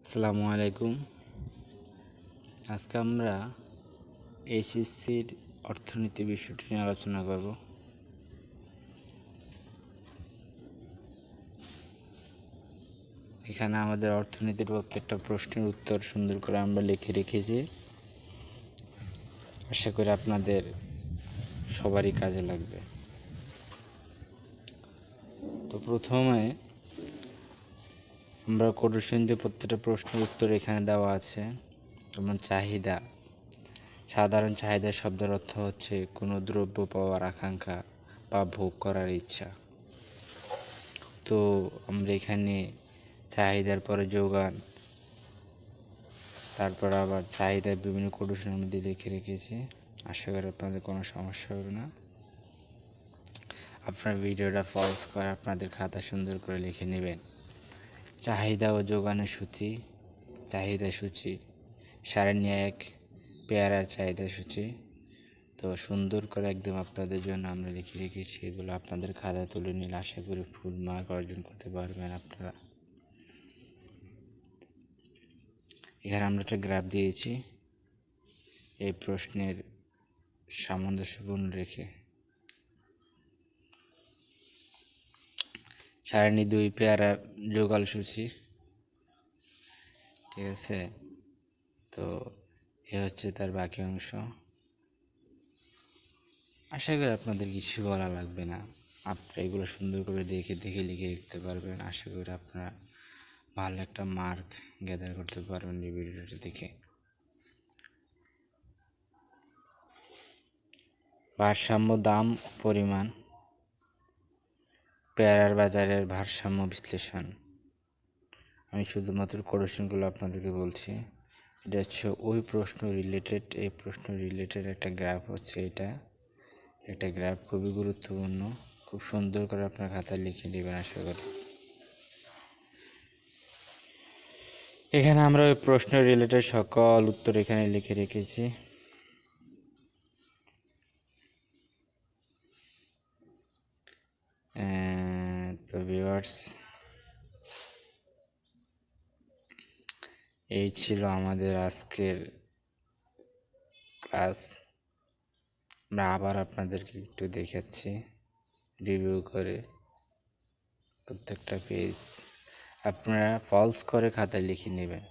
আসসালামু আলাইকুম। আজকে আমরা এইচএসসির অর্থনীতি বিষয়টি নিয়ে আলোচনা করব। এখানে আমাদের অর্থনীতির প্রত্যেকটা প্রশ্নের উত্তর সুন্দর করে আমরা লিখে রেখেছি। আশা করি আপনাদের সবারই কাজে লাগবে। তো প্রথমে আমরা কোটেশনতে প্রত্যেকটা প্রশ্নের উত্তর এখানে দেওয়া আছে। যেমন চাহিদা, সাধারণ চাহিদা শব্দের অর্থ হচ্ছে কোনো দ্রব্য পাওয়ার আকাঙ্ক্ষা বা ভোগ করার ইচ্ছা। তো আমরা এখানে চাহিদার পরে যোগান, তারপর আবার চাহিদার বিভিন্ন কোটেশনের মধ্যে লিখে রেখেছি। আশা করি আপনাদের কোনো সমস্যা হবে না। আপনার ভিডিওটা পজ করে আপনাদের খাতা সুন্দর করে লিখে নেবেন। চাহিদা ও যোগানের সূচি, চাহিদা সূচি, সারণী 1 পেয়ারার চাহিদা সূচি। তো সুন্দর করে একদম আপনাদের জন্য আমরা লিখে রেখেছি। এগুলো আপনাদের খাতা তুলে নিলে আশা করি ফুল মার্ক অর্জন করতে পারবেন আপনারা। এখানে আমরা একটা গ্রাফ দিয়েছি এই প্রশ্নের সামঞ্জস্যপূর্ণ রেখে। সারণী 2 পেয়ারার যোগাল সূচি, ঠিক আছে। তো এ হচ্ছে তার বাকি অংশ। আশা করি আপনাদের কিছু বলা লাগবে না, আপনারা এগুলো সুন্দর করে দেখে দেখে লিখে লিখতে পারবেন। আশা করি আপনারা ভালো একটা মার্ক গ্যাদার করতে পারবেন এই ভিডিওটি দেখে। ভারসাম্য দাম পরিমাণ, পেয়ারার বাজারের ভারসাম্য বিশ্লেষণ। আমি শুধুমাত্র কোয়েশ্চেনগুলো আপনাদেরকে বলছি। এটা হচ্ছে ওই প্রশ্ন রিলেটেড, এই প্রশ্ন রিলেটেড একটা গ্রাফ হচ্ছে এটা। একটা গ্রাফ খুবই গুরুত্বপূর্ণ, খুব সুন্দর করে আপনার খাতায় লিখে নেবেন আশা করি। এখানে আমরা ওই প্রশ্ন রিলেটেড সকল উত্তর এখানে লিখে রেখেছি। তো ভিউয়ার্স, এই ছিল আমাদের আজকের ক্লাস। আমরা আবার আপনাদেরকে একটু দেখাচ্ছি রিভিউ করে প্রত্যেকটা পেজ আপনারা ফলস করে খাতায় লিখে নেবেন।